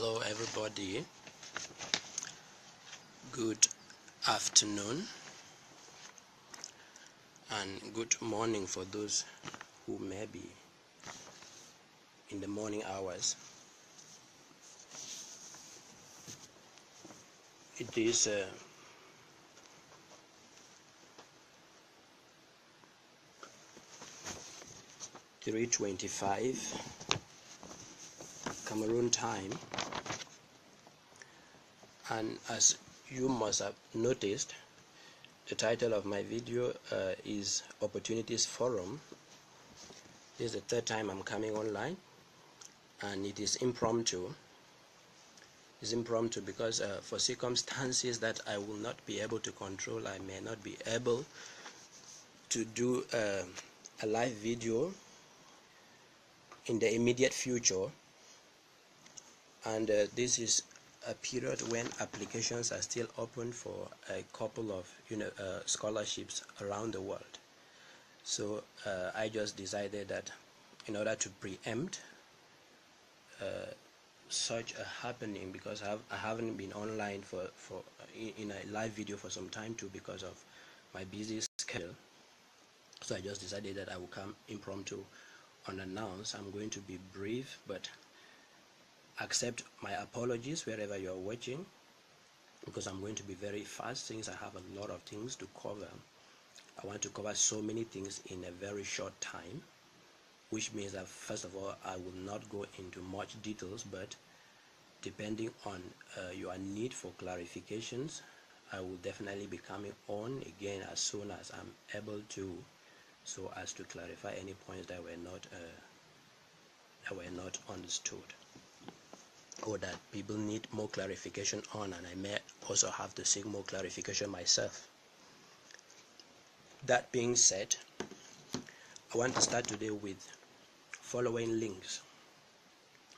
Hello everybody, good afternoon and good morning for those who may be in the morning hours. It is 3:25 Cameroon time, and as you must have noticed, the title of my video is Opportunities Forum. This is the third time I'm coming online, and it is impromptu. It's impromptu because for circumstances that I will not be able to control, I may not be able to do a live video in the immediate future, and this is a period when applications are still open for a couple of scholarships around the world. So I just decided that in order to preempt such a happening, because I haven't been online in a live video for some time too because of my busy schedule, so I just decided that I will come impromptu unannounced. I'm going to be brief, but accept my apologies wherever you are watching, because I'm going to be very fast since I have a lot of things to cover. I want to cover so many things in a very short time, which means that first of all I will not go into much details, but depending on your need for clarifications, I will definitely be coming on again as soon as I'm able to, so as to clarify any points that were not understood, or that people need more clarification on, and I may also have to seek more clarification myself. That being said, I want to start today with following links,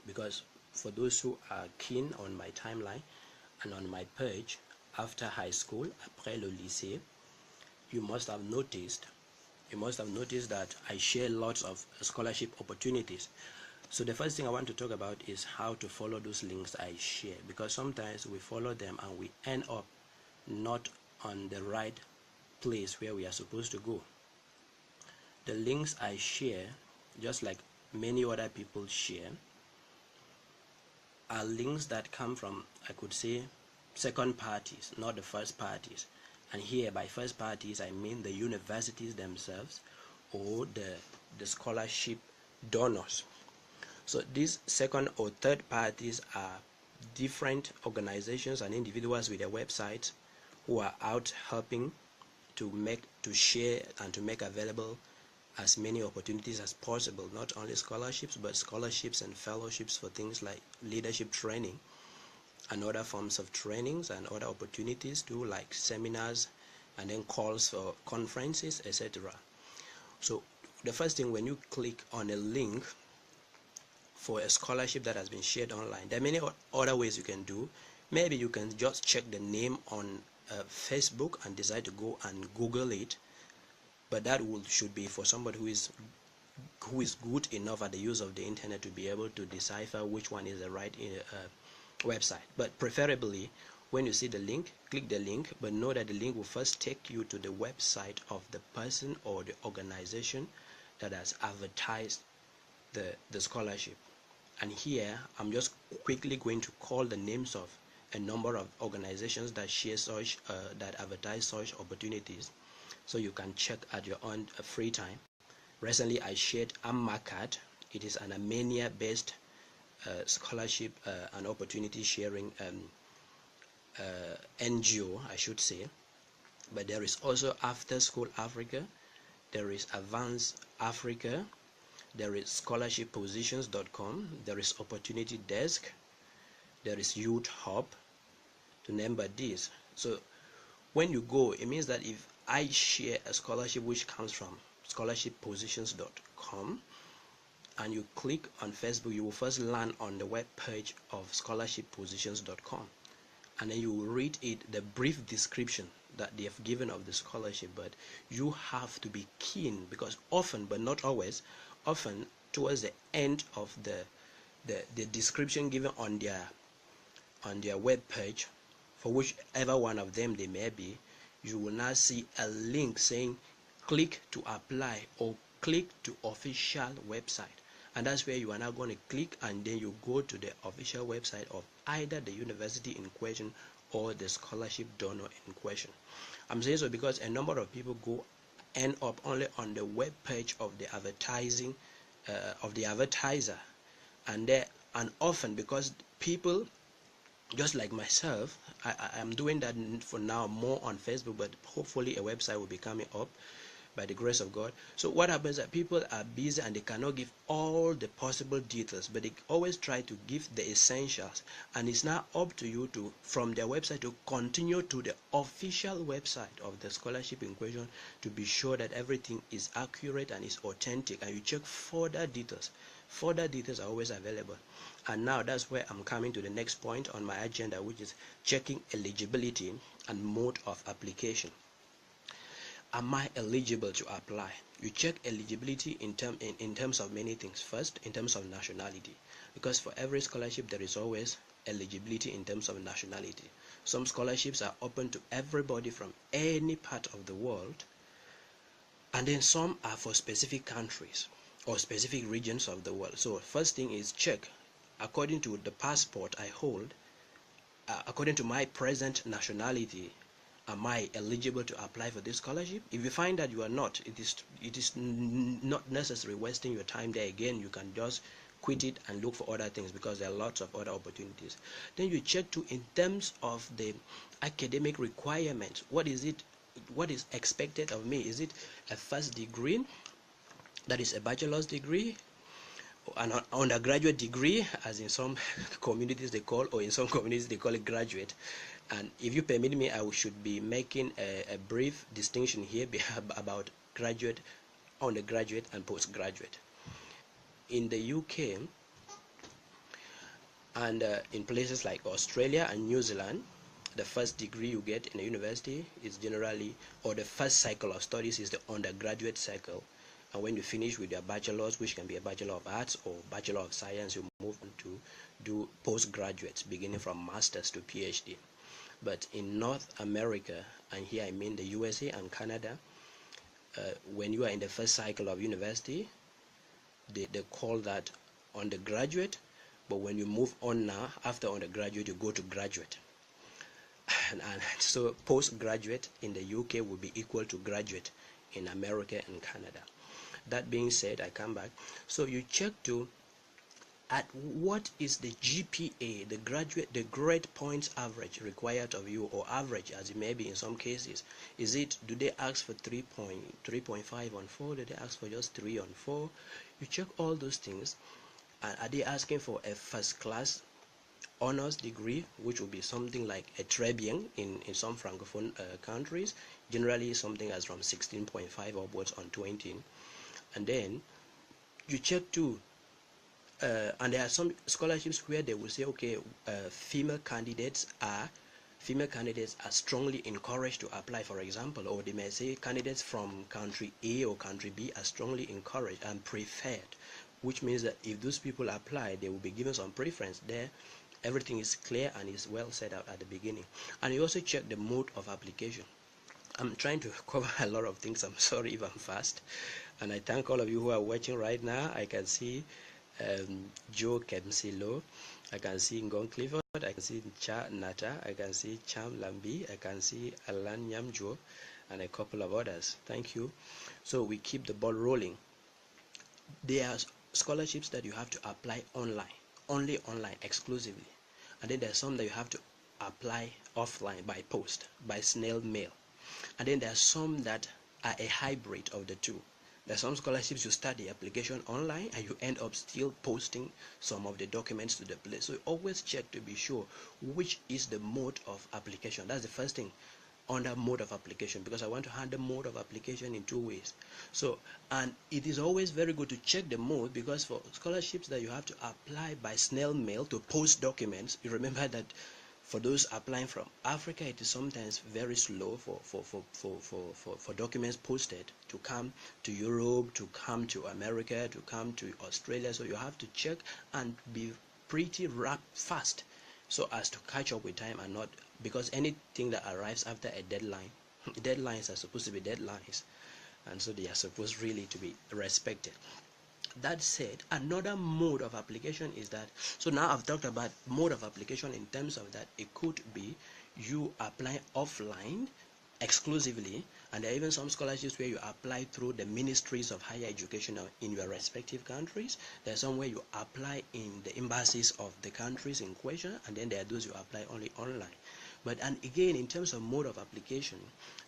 because for those who are keen on my timeline and on my page after high school, après le lycée, you must have noticed that I share lots of scholarship opportunities. So the first thing I want to talk about is how to follow those links I share, because sometimes we follow them and we end up not on the right place where we are supposed to go. The links I share, just like many other people share, are links that come from, I could say, second parties, not the first parties. And here by first parties I mean the universities themselves or the scholarship donors. So these second or third parties are different organizations and individuals with their websites who are out helping to share and to make available as many opportunities as possible, not only scholarships, but scholarships and fellowships for things like leadership training and other forms of trainings, and other opportunities too, like seminars and then calls for conferences, etc. So the first thing, when you click on a link for a scholarship that has been shared online, there are many other ways you can do. Maybe you can just check the name on Facebook and decide to go and Google it, but that should be for somebody who is good enough at the use of the internet to be able to decipher which one is the right website. But preferably, when you see the link, click the link, but know that the link will first take you to the website of the person or the organization that has advertised the scholarship. And here I'm just quickly going to call the names of a number of organizations that share such that advertise such opportunities, so you can check at your own free time. Recently I shared Ammakat. It is an Armenia based scholarship and opportunity sharing NGO, I should say. But there is also After School Africa, there is Advance Africa, there is scholarshippositions.com, there is Opportunity Desk, there is Youth Hub, to name but these. So when you go, it means that if I share a scholarship which comes from scholarshippositions.com and you click on Facebook, you will first land on the web page of scholarshippositions.com, and then you will read the brief description that they have given of the scholarship. But you have to be keen, because often, but not always, often towards the end of the description given on their on their web page, for whichever one of them they may be, you will now see a link saying click to apply or click to official website, and that's where you are now going to click, and then you go to the official website of either the university in question or the scholarship donor in question. I'm saying so because a number of people end up only on the web page of the advertising of the advertiser, and often because people just like myself, I am doing that for now more on Facebook, but hopefully a website will be coming up by the grace of God. So what happens is that people are busy and they cannot give all the possible details, but they always try to give the essentials, and it's now up to you to, from their website, to continue to the official website of the scholarship in question to be sure that everything is accurate and is authentic, and you check further details. Further details are always available. And now that's where I'm coming to the next point on my agenda, which is checking eligibility and mode of application. Am I eligible to apply? You check eligibility in terms of many things. First, in terms of nationality, because for every scholarship there is always eligibility in terms of nationality. Some scholarships are open to everybody from any part of the world, and then some are for specific countries or specific regions of the world. So first thing is check, according to the passport I hold, according to my present nationality, am I eligible to apply for this scholarship? If you find that you are not, it is not necessary wasting your time there. Again, you can just quit it and look for other things, because there are lots of other opportunities. Then you check too in terms of the academic requirements. What is expected of me? Is it a first degree, that is a bachelor's degree, an undergraduate degree, as in some communities they call, or in some communities they call it graduate? And if you permit me, I should be making a brief distinction here about graduate, undergraduate, and postgraduate. In the UK and in places like Australia and New Zealand, the first degree you get in a university is generally, or the first cycle of studies is the undergraduate cycle. And when you finish with your bachelor's, which can be a Bachelor of Arts or Bachelor of Science, you move on to do postgraduates, beginning from master's to PhD. But in North America, and here I mean the USA and Canada, when you are in the first cycle of university, they call that undergraduate. But when you move on now, after undergraduate, you go to graduate. And so postgraduate in the UK will be equal to graduate in America and Canada. That being said, I come back. So you check to at what is the GPA, the grade points average required of you, or average as it may be in some cases. Do they ask for 3.5 on 4? Do they ask for just 3 on 4? You check all those things. Are they asking for a first class honors degree, which will be something like a très bien in some francophone countries, generally something as from 16.5 upwards on 20. And then you check too, and there are some scholarships where they will say, okay, female candidates are strongly encouraged to apply, for example, or they may say candidates from country A or country B are strongly encouraged and preferred, which means that if those people apply, they will be given some preference there. Everything is clear and is well set out at the beginning. And you also check the mode of application. I'm trying to cover a lot of things. I'm sorry if I'm fast. And I thank all of you who are watching right now. I can see Joe Kemsilo, I can see Ngong Clifford, I can see Cha Nata, I can see Cham Lambi, I can see Alan Nyamjo, and a couple of others. Thank you. So we keep the ball rolling. There are scholarships that you have to apply online, only online, exclusively. And then there's some that you have to apply offline, by post, by snail mail. And then there are some that are a hybrid of the two. There are some scholarships you start the application online and you end up still posting some of the documents to the place. So you always check to be sure which is the mode of application. That's the first thing, under mode of application, because I want to handle mode of application in two ways. So, and it is always very good to check the mode, because for scholarships that you have to apply by snail mail to post documents, you remember that for those applying from Africa, it is sometimes very slow for documents posted to come to Europe, to come to America, to come to Australia. So you have to check and be pretty fast, so as to catch up with time, and not because anything that arrives after a deadline, deadlines are supposed to be deadlines, and so they are supposed really to be respected. That said, another mode of application is that, so now I've talked about mode of application in terms of that it could be you apply offline exclusively, and there are even some scholarships where you apply through the ministries of higher education in your respective countries. There's some where you apply in the embassies of the countries in question, and then there are those you apply only online. But and again, in terms of mode of application,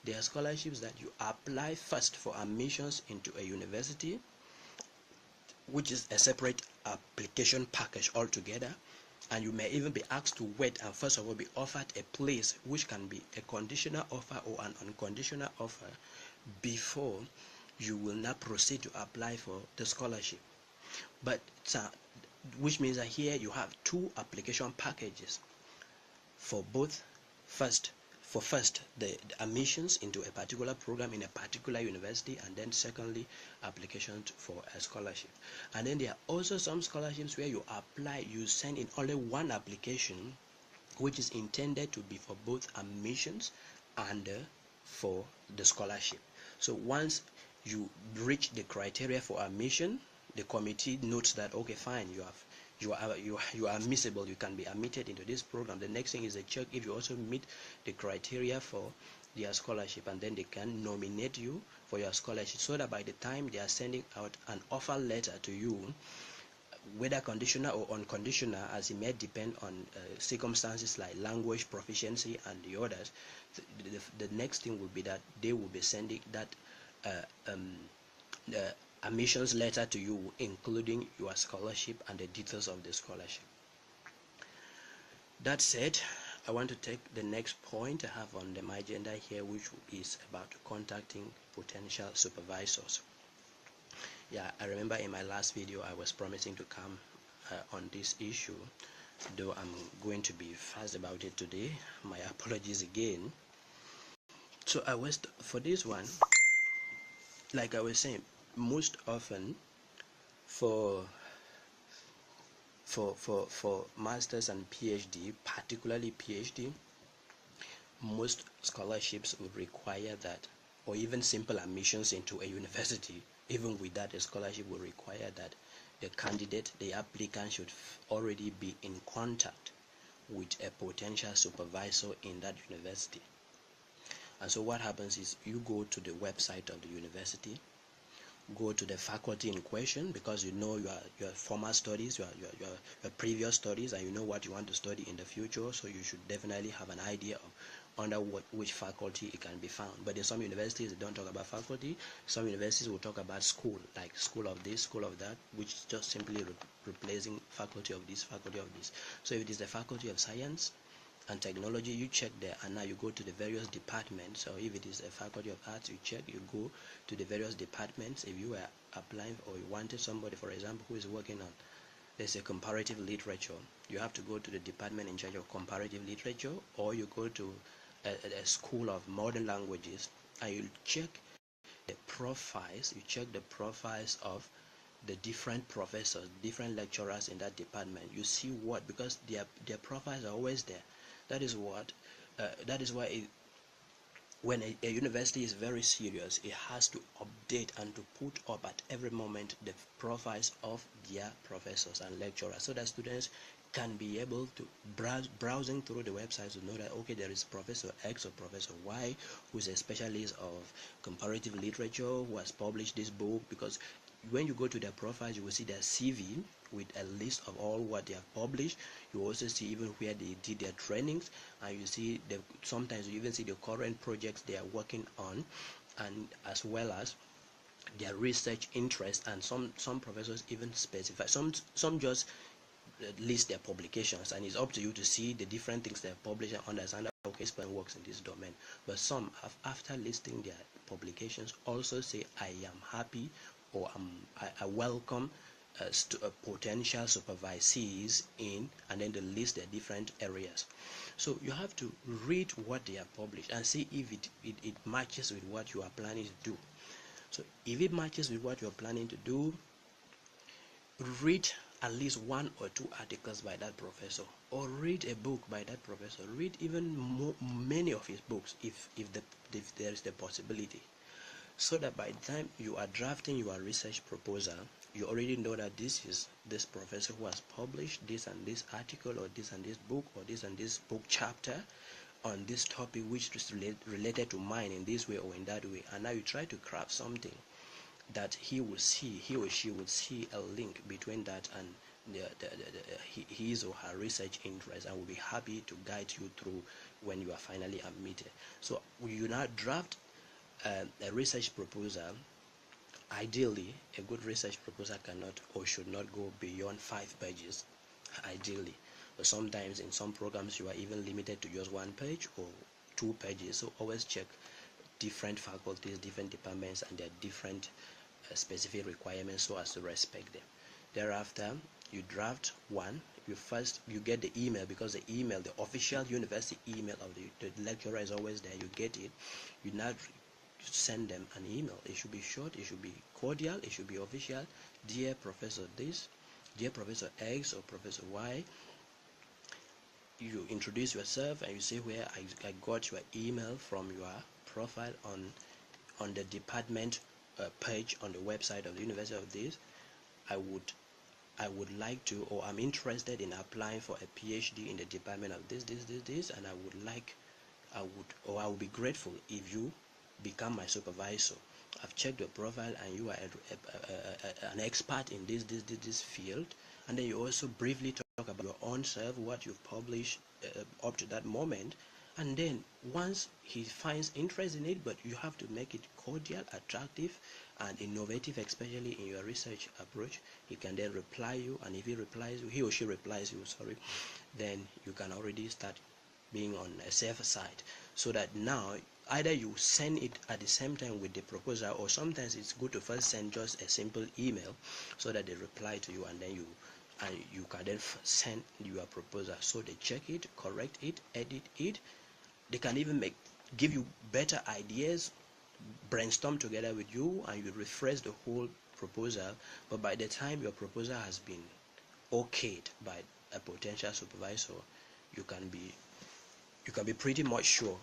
there are scholarships that you apply first for admissions into a university, which is a separate application package altogether, and you may even be asked to wait and first of all be offered a place, which can be a conditional offer or an unconditional offer, before you will now proceed to apply for the scholarship. But which means that here you have two application packages for both. First the admissions into a particular program in a particular university, and then secondly application for a scholarship. And then there are also some scholarships where you apply, you send in only one application, which is intended to be for both admissions and for the scholarship. So once you reach the criteria for admission, the committee notes that okay, fine, you are admissible, you can be admitted into this program. The next thing is a check if you also meet the criteria for their scholarship, and then they can nominate you for your scholarship, so that by the time they are sending out an offer letter to you, whether conditional or unconditional, as it may depend on circumstances like language proficiency and the others, the next thing will be that they will be sending that admissions letter to you, including your scholarship and the details of the scholarship. That said, I want to take the next point I have on my agenda here, which is about contacting potential supervisors. Yeah, I remember in my last video I was promising to come on this issue, though I'm going to be fast about it today. My apologies again. So for this one, like I was saying, most often for masters and PhD, particularly PhD, most scholarships would require that, or even simple admissions into a university, even with that, a scholarship will require that the candidate, the applicant, should already be in contact with a potential supervisor in that university. And so what happens is you go to the website of the university, go to the faculty in question, because you know your former studies, your previous studies, and you know what you want to study in the future, so you should definitely have an idea of under which faculty it can be found. But in some universities they don't talk about faculty. Some universities will talk about school, like school of this, school of that, which is just simply replacing faculty of this, faculty of this. So if it is the faculty of science and technology, you check there, and now you go to the various departments. So if it is a faculty of arts, you check, you go to the various departments. If you were applying or you wanted somebody, for example, who is working on, let's say, comparative literature, you have to go to the department in charge of comparative literature, or you go to a school of modern languages, and you check the profiles. You check the profiles of the different professors, different lecturers in that department. You see what, because their profiles are always there. That is what. That is why when a university is very serious, it has to update and to put up at every moment the profiles of their professors and lecturers, so that students can be able to browsing through the website to know that okay, there is Professor X or Professor Y who is a specialist of comparative literature, who has published this book. Because when you go to their profiles, you will see their CV with a list of all what they have published. You also see even where they did their trainings, and you see sometimes you even see the current projects they are working on, and as well as their research interest. And some professors even specify, some just list their publications, and it's up to you to see the different things they have published and understand that okay, this person works in this domain. But some have, after listing their publications, also say I am happy, or I welcome potential supervisees in, and then they list their different areas. So you have to read what they have published and see if it matches with what you are planning to do. So if it matches with what you are planning to do, read at least 1 or 2 articles by that professor, or read a book by that professor. Read even many of his books if there is the possibility, so that by the time you are drafting your research proposal, you already know that this is this professor who has published this and this article, or this and this book, or this and this book chapter on this topic which is related to mine in this way or in that way. And now you try to craft something that he or she will see a link between that and his or her research interest, and will be happy to guide you through when you are finally admitted. So you now draft a research proposal. Ideally, a good research proposal cannot or should not go beyond 5 pages, ideally. But sometimes in some programs you are even limited to just 1 page or 2 pages. So always check different faculties, different departments, and their different specific requirements, so as to respect them. Thereafter, you draft one. You get the email, because the official university email of the lecturer is always there. You get it. You now send them an email. It should be short, it should be cordial, it should be official. Dear Professor this, dear Professor X or Professor Y. You introduce yourself and you say where I got your email from, your profile on the department page on the website of the University of this. I would like to, or I'm interested in applying for a PhD in the department of this, and I would be grateful if you become my supervisor. I've checked your profile and you are an expert in this field. And then you also briefly talk about your own self, what you've published up to that moment. And then once he finds interest in it, but you have to make it cordial, attractive, and innovative, especially in your research approach, he can then reply you. And if he or she replies you, then you can already start being on a safer side, so that now either you send it at the same time with the proposal, or sometimes it's good to first send just a simple email so that they reply to you, and then you can then send your proposal. So they check it, correct it, edit it. They can even give you better ideas, brainstorm together with you, and you refresh the whole proposal. But by the time your proposal has been okayed by a potential supervisor, you can be pretty much sure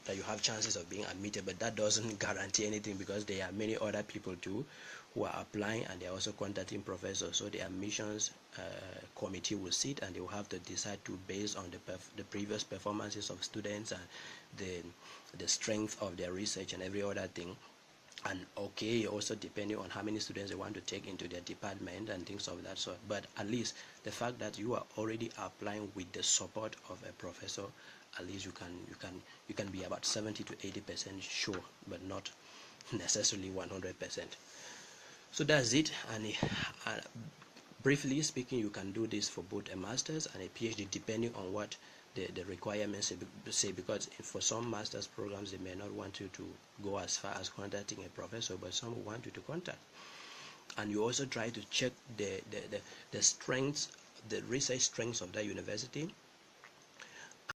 that you have chances of being admitted. But that doesn't guarantee anything, because there are many other people too who are applying, and they are also contacting professors. So the admissions committee will sit, and they will have to decide based on the previous performances of students and the strength of their research and every other thing. And also depending on how many students they want to take into their department and things of that sort. But at least the fact that you are already applying with the support of a professor, at least you can be about 70 to 80% sure, but not necessarily 100%. So that's it. And briefly speaking, you can do this for both a master's and a PhD, depending on what the requirements say, because for some master's programs they may not want you to go as far as contacting a professor, but some will want you to contact. And you also try to check the strengths, the research strengths of that university,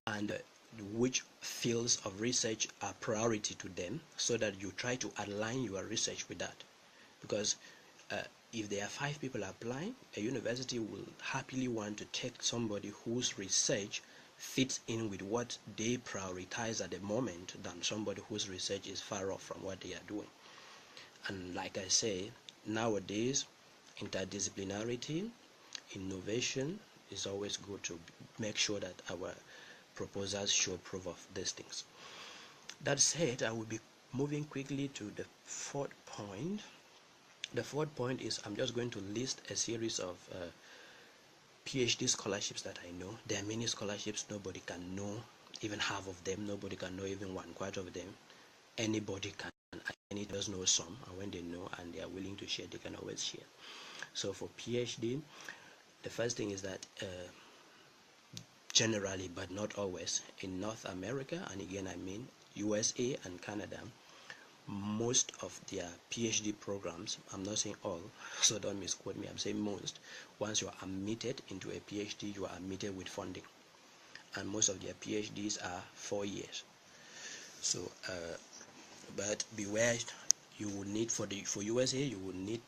and which fields of research are priority to them, so that you try to align your research with that. Because if there are 5 people applying, a university will happily want to take somebody whose research fits in with what they prioritize at the moment, than somebody whose research is far off from what they are doing. And like I say, nowadays interdisciplinarity, innovation is always good to make sure that our proposals show proof of these things. That said, I will be moving quickly to the 4th point. The 4th point is, I'm just going to list a series of PhD scholarships that I know. There are many scholarships. Nobody can know even half of them. Nobody can know even 1/4 of them. Anybody can. Any does know some, and when they know and they are willing to share, they can always share. So for PhD, the first thing is that generally, but not always, in North America, and again I mean USA and Canada, most of their PhD programs, I'm not saying all, so don't misquote me, I'm saying most, once you are admitted into a PhD, you are admitted with funding. And most of their PhDs are 4 years. So, but beware, you will need, for USA, you will need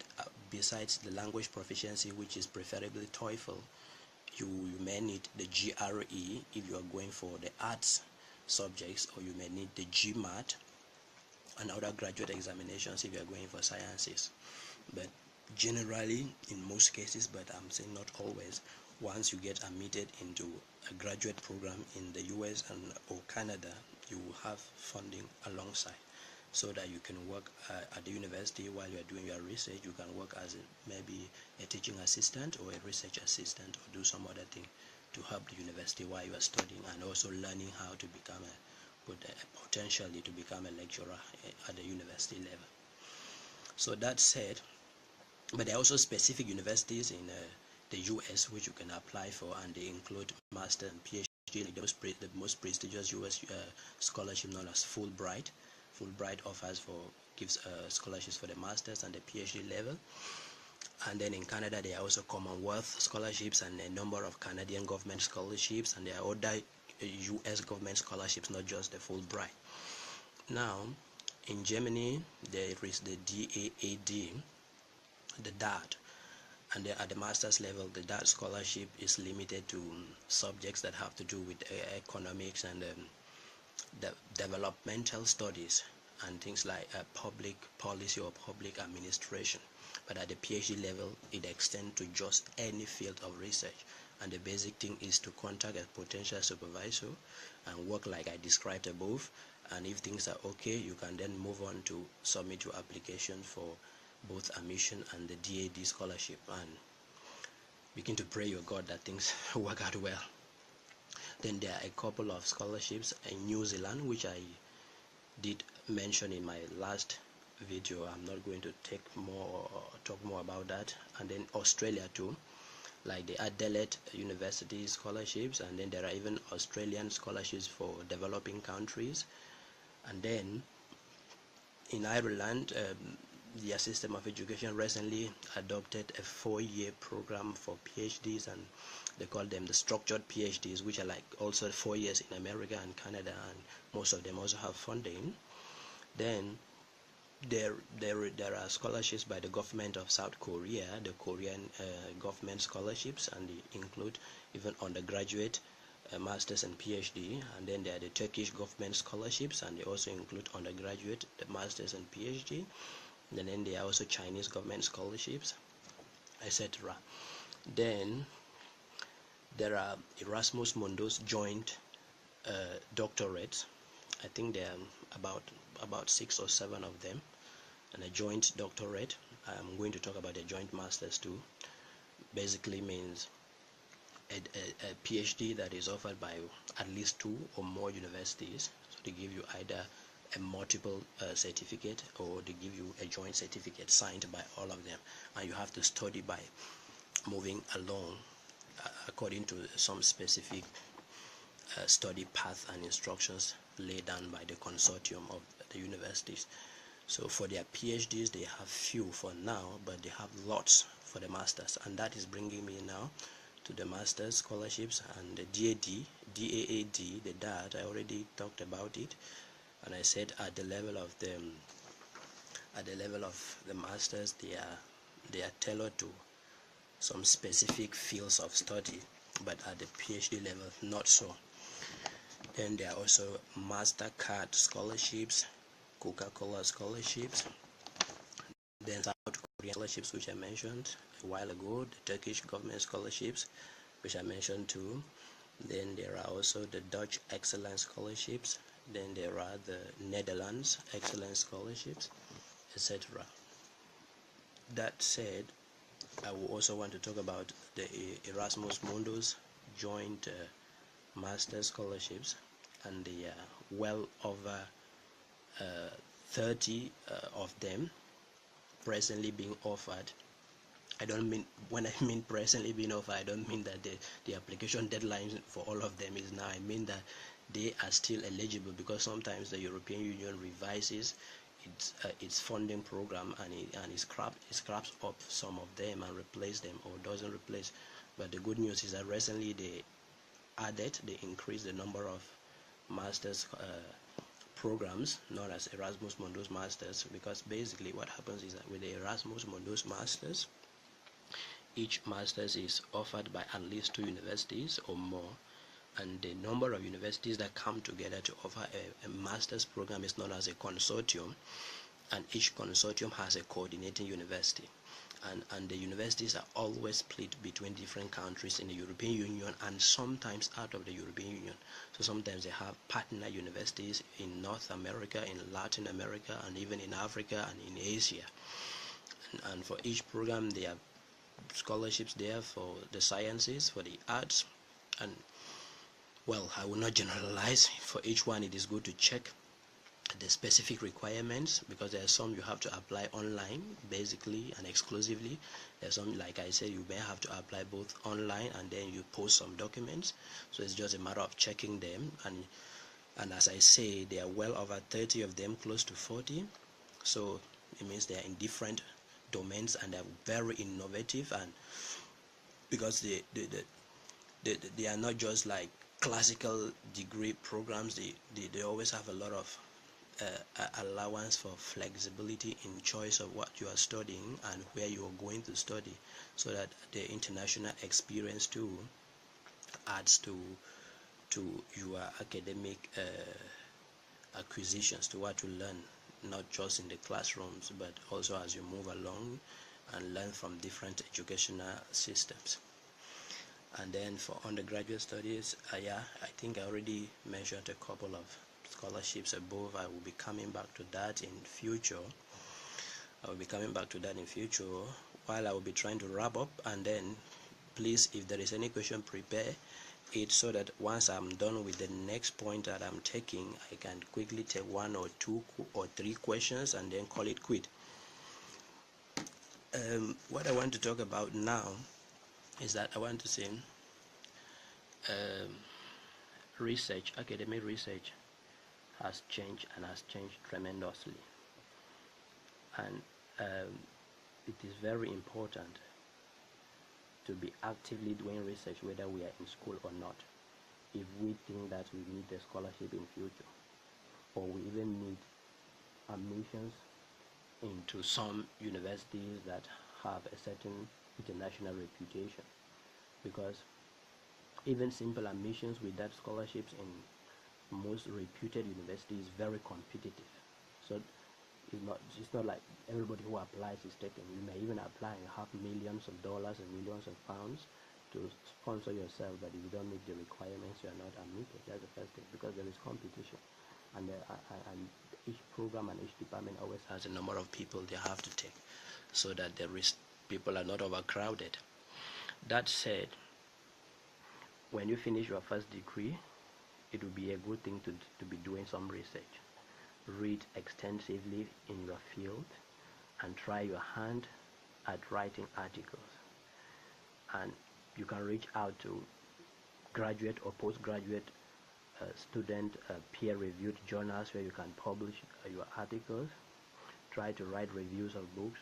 besides the language proficiency, which is preferably TOEFL, you may need the GRE if you are going for the arts subjects, or you may need the GMAT and other graduate examinations if you are going for sciences. But generally, in most cases, but I'm saying not always, once you get admitted into a graduate program in the US and or Canada, you will have funding alongside, so that you can work at the university while you are doing your research. You can work as maybe a teaching assistant or a research assistant, or do some other thing to help the university while you are studying, and also learning how to become potentially to become a lecturer at the university level. So that said, but there are also specific universities in the US which you can apply for, and they include master and PhD. The most prestigious US scholarship known as Fulbright. Fulbright gives scholarships for the masters and the PhD level. And then in Canada, there are also Commonwealth scholarships and a number of Canadian government scholarships, and there are other US government scholarships, not just the Fulbright. Now, in Germany, there is the DAAD, the DAD, and at the master's level, the DAD scholarship is limited to subjects that have to do with economics and the developmental studies and things like public policy or public administration. But at the PhD level, it extends to just any field of research, and the basic thing is to contact a potential supervisor and work like I described above, and if things are okay, you can then move on to submit your application for both admission and the DAD scholarship, and begin to pray your God that things work out well. Then there are a couple of scholarships in New Zealand, which I did mention in my last video. I'm not going to talk more about that. And then Australia too, like the Adelaide University scholarships, and then there are even Australian scholarships for developing countries. And then in Ireland, their system of education recently adopted a 4-year program for PhDs, and they call them the structured PhDs, which are like also 4 years in America and Canada, and most of them also have funding. Then there are scholarships by the government of South Korea, the Korean government scholarships, and they include even undergraduate, masters and PhD. And then there are the Turkish government scholarships, and they also include undergraduate, the masters and PhD. And then there are also Chinese government scholarships, etc. Then there are Erasmus Mundus joint doctorates. I think there are about 6 or 7 of them, and a joint doctorate. I'm going to talk about a joint master's too. Basically means a PhD that is offered by at least 2 or more universities. So they give you either a multiple certificate, or they give you a joint certificate signed by all of them, and you have to study by moving along according to some specific study path and instructions laid down by the consortium of the universities. So for their PhDs, they have few for now, but they have lots for the masters, and that is bringing me now to the master's scholarships and the DAD, the DAD. I already talked about it, and I said at the level of the masters, they are tailored to some specific fields of study, but at the PhD level, not so. Then there are also MasterCard scholarships, Coca-Cola scholarships, then South Korean scholarships, which I mentioned a while ago, the Turkish government scholarships, which I mentioned too. Then there are also the Dutch Excellence scholarships, then there are the Netherlands Excellence scholarships, etc. That said, I will also want to talk about the Erasmus Mundus joint master scholarships, and the well over 30 of them presently being offered. I don't mean, when I mean presently being offered, I don't mean that the application deadline for all of them is now. I mean that they are still eligible, because sometimes the European Union revises its funding program, and it scraps up some of them and replace them, or doesn't replace. But the good news is that recently they increased the number of masters programs known as Erasmus Mundus Masters, because basically what happens is that with the Erasmus Mundus Masters, each master's is offered by at least 2 universities or more, and the number of universities that come together to offer a master's program is known as a consortium, and each consortium has a coordinating university. And the universities are always split between different countries in the European Union and sometimes out of the European Union. So sometimes they have partner universities in North America, in Latin America, and even in Africa and in Asia. And for each program there are scholarships there for the sciences, for the arts, and well, I will not generalize. For each one it is good to check the specific requirements, because there are some you have to apply online basically and exclusively. There's some, like I said, you may have to apply both online and then you post some documents, so it's just a matter of checking them. And as I say, there are well over 30 of them, close to 40, so it means they are in different domains and they're very innovative, and because they are not just like classical degree programs, they always have a lot of allowance for flexibility in choice of what you are studying and where you are going to study, so that the international experience too adds to your academic acquisitions, to what you learn, not just in the classrooms but also as you move along and learn from different educational systems. And then for undergraduate studies, yeah, I think I already mentioned a couple of scholarships above. I will be coming back to that in future. While I will be trying to wrap up, and then please, if there is any question, prepare it so that once I'm done with the next point that I'm taking, I can quickly take 1 or 2 or 3 questions and then call it quit. What I want to talk about now is that I want to say research, academic research has changed tremendously, and it is very important to be actively doing research whether we are in school or not, if we think that we need a scholarship in future, or we even need admissions into some universities that have a certain international reputation, because even simple admissions without scholarships in most reputed universities is very competitive. So it's not like everybody who applies is taken. You may even apply and have millions of dollars and millions of pounds to sponsor yourself, but if you don't meet the requirements, you are not admitted. That's the first thing, because there is competition, and each program and each department always has a number of people they have to take, so that people are not overcrowded. That said, when you finish your first degree, it will be a good thing to be doing some research. Read extensively in your field and try your hand at writing articles. And you can reach out to graduate or postgraduate student peer-reviewed journals where you can publish your articles. Try to write reviews of books.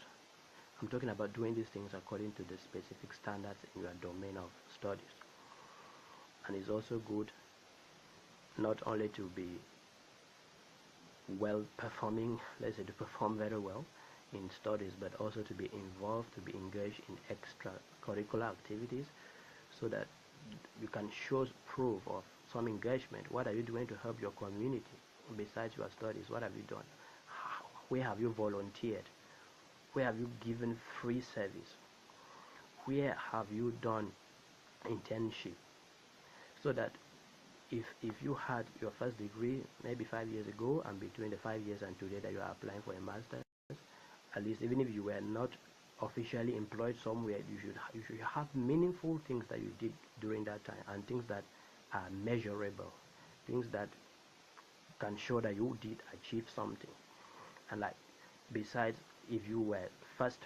I'm talking about doing these things according to the specific standards in your domain of studies. And it's also good not only to be well performing, let's say to perform very well in studies, but also to be involved, to be engaged in extracurricular activities, so that you can show proof of some engagement. What are you doing to help your community besides your studies? What have you done? Where have you volunteered? Where have you given free service? Where have you done internship? So that if you had your first degree maybe 5 years ago, and between the 5 years and today that you are applying for a master's, at least even if you were not officially employed somewhere, you should have meaningful things that you did during that time, and things that are measurable, things that can show that you did achieve something. And like, besides, if you were first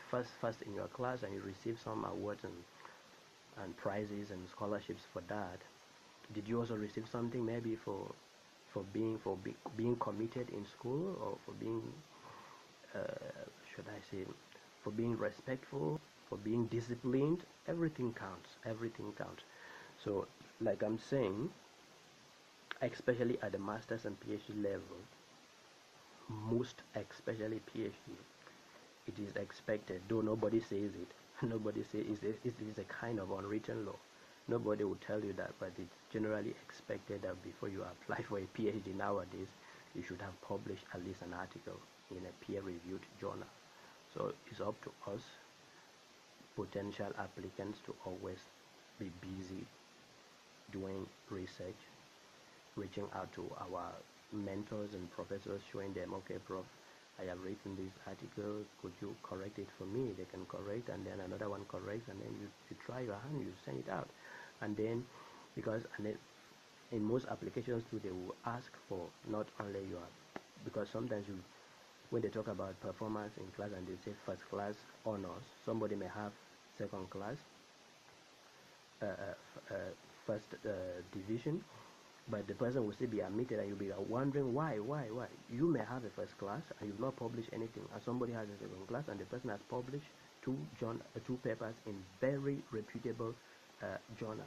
in your class and you received some awards and prizes and scholarships for that, did you also receive something maybe for being committed in school, or for being should I say, for being respectful, for being disciplined? Everything counts. So like I'm saying, especially at the master's and PhD level, most especially PhD, it is expected, though nobody says it. Nobody says it is a kind of unwritten law. Nobody will tell you that, but it's generally expected that before you apply for a PhD nowadays, you should have published at least an article in a peer-reviewed journal. So it's up to us, potential applicants, to always be busy doing research, reaching out to our mentors and professors, showing them, okay, prof, I have written this article, could you correct it for me? They can correct, and then another one corrects, and then you try your hand, you send it out. And then, in most applications too, they will ask for not only your, because sometimes when they talk about performance in class and they say first class honors, somebody may have second class, first division, but the person will still be admitted, and you'll be wondering why. You may have a first class and you've not published anything, and somebody has a second class and the person has published two papers in very reputable journals.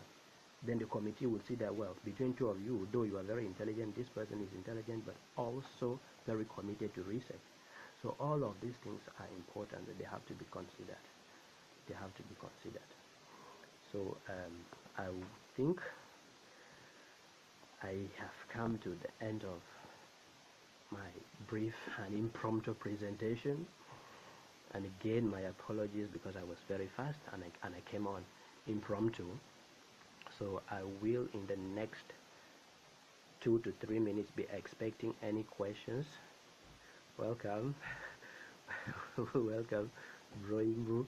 Then the committee will see that, well, between two of you, though you are very intelligent, this person is intelligent but also very committed to research. So all of these things are important, that they have to be considered. So I think I have come to the end of my brief and impromptu presentation, and again my apologies because I was very fast and I came on impromptu. So I will, in the next 2 to 3 minutes, be expecting any questions. Welcome. Welcome, Broimbu.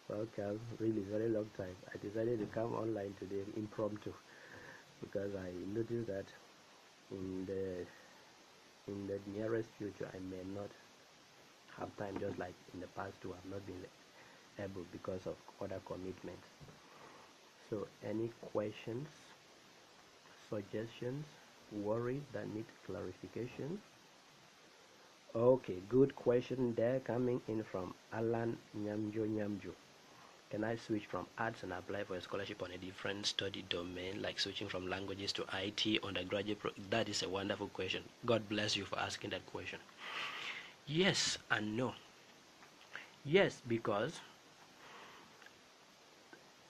Welcome. Really very long time. I decided to come online today impromptu because I noticed that in the nearest future I may not have time, just like in the past too. I've not been able because of other commitments. So any questions, suggestions, worries that need clarification? Okay, good question there coming in from Alan Nyamjo. Can I switch from arts and apply for a scholarship on a different study domain, like switching from languages to IT undergraduate? That is a wonderful question. God bless you for asking that question. Yes and no. Yes, because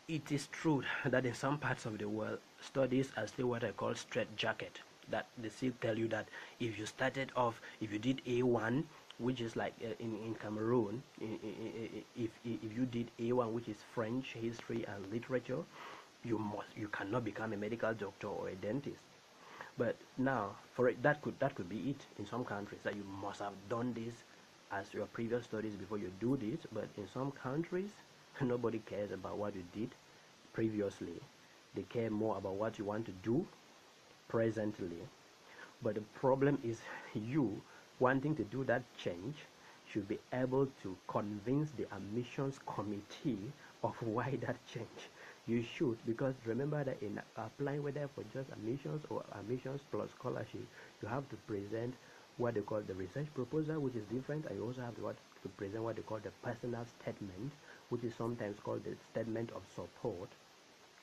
it is true that in some parts of the world, studies are still what I call straitjacket. That they still tell you that if you started off, if you did A1, which is like in Cameroon, if you did A1, which is French, history and literature, you cannot become a medical doctor or a dentist. But now, that could be it in some countries, that you must have done this as your previous studies before you do this. But in some countries, nobody cares about what you did previously. They care more about what you want to do presently. But the problem is, you wanting to do that change should be able to convince the admissions committee of why that change. You should, because remember that in applying, whether for just admissions or admissions plus scholarship, you have to present what they call the research proposal, which is different, and you also have to present what they call the personal statement, which is sometimes called the statement of support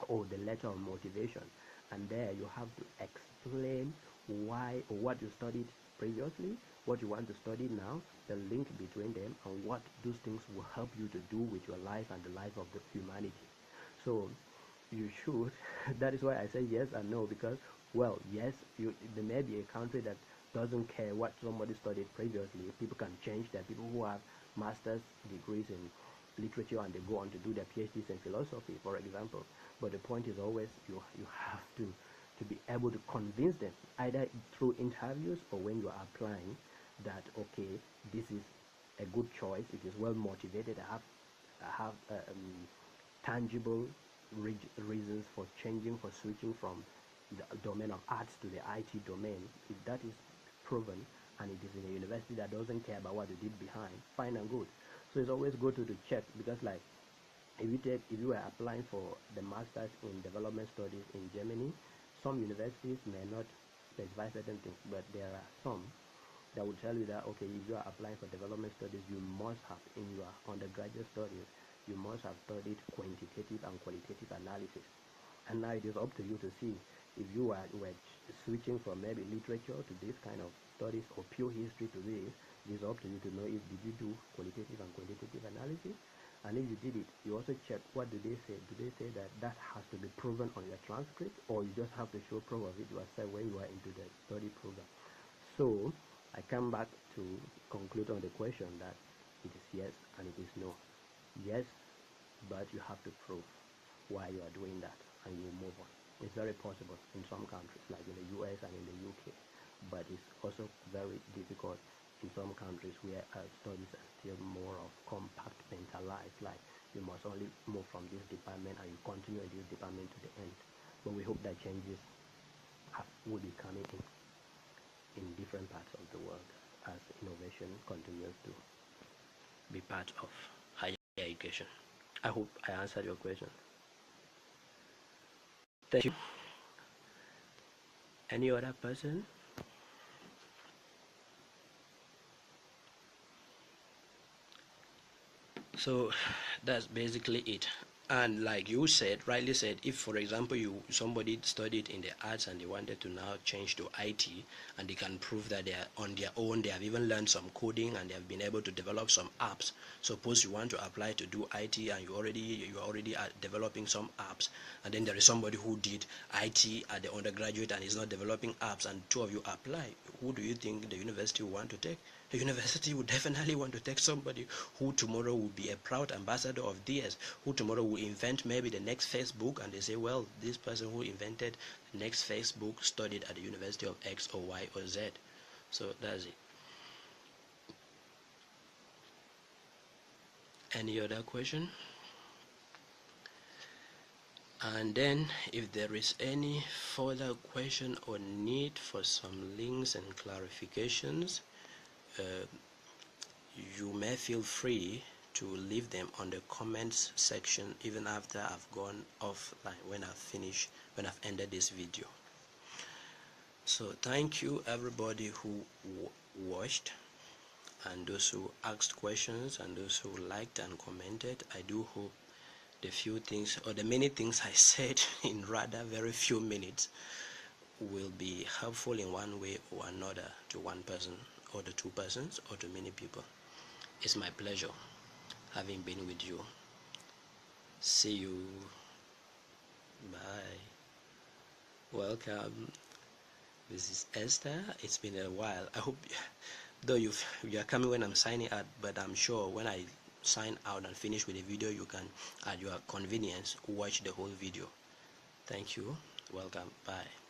or the letter of motivation. And there you have to explain why, or what you studied previously, what you want to study now, the link between them, and what those things will help you to do with your life and the life of the humanity. So you should that is why I say yes and no, because, well, yes, there may be a country that doesn't care what somebody studied previously. People can change. There are people who have master's degrees in literature and they go on to do their PhDs in philosophy, for example. But the point is always, you have to be able to convince them, either through interviews or when you are applying, that okay, this is a good choice, it is well motivated, I have tangible reasons for changing, for switching from the domain of arts to the IT domain. If that is proven and it is in a university that doesn't care about what you did behind, fine and good. So it's always good to check, because like if you are applying for the masters in development studies in Germany, some universities may not specify certain things, but there are some that will tell you that okay, if you are applying for development studies, you must have, in your undergraduate studies, you must have studied quantitative and qualitative analysis. And now it is up to you to see if you were switching from maybe literature to this kind of studies or pure history to this, it is up to you to know if did you do qualitative and quantitative analysis, and if you did it, you also check what do they say. Do they say that that has to be proven on your transcript, or you just have to show proof of it yourself when you are into the study program? So I come back to conclude on the question that it is yes and it is no. Yes, but you have to prove why you are doing that, and you move on. It's very possible in some countries like in the US and in the UK, but it's also very difficult in some countries where studies are still more of compartmentalized, like you must only move from this department and you continue in this department to the end. But we hope that changes will be coming in different parts of the world as innovation continues to be part of higher education. I hope I answered your question. Thank you. Any other person? So that's basically it. And like you said, rightly said, if for example somebody studied in the arts and they wanted to now change to IT, and they can prove that they are on their own, they have even learned some coding and they have been able to develop some apps. Suppose you want to apply to do IT and you already are developing some apps, and then there is somebody who did IT at the undergraduate and is not developing apps, and two of you apply. Who do you think the university will want to take? The university would definitely want to take somebody who tomorrow will be a proud ambassador of theirs, who tomorrow will invent maybe the next Facebook, and they say, well, this person who invented the next Facebook studied at the University of X or Y or Z. So that's it. Any other question? And then if there is any further question or need for some links and clarifications, you may feel free to leave them on the comments section even after I've gone offline, when I've ended this video. So thank you everybody who watched, and those who asked questions, and those who liked and commented. I do hope the few things or the many things I said in rather very few minutes will be helpful in one way or another to one person or to two persons or to many people. It's my pleasure having been with you. See you. Bye. Welcome. This is Esther. It's been a while. I hope, though you are coming when I'm signing out, but I'm sure when I sign out and finish with the video, you can, at your convenience, watch the whole video. Thank you. Welcome. Bye.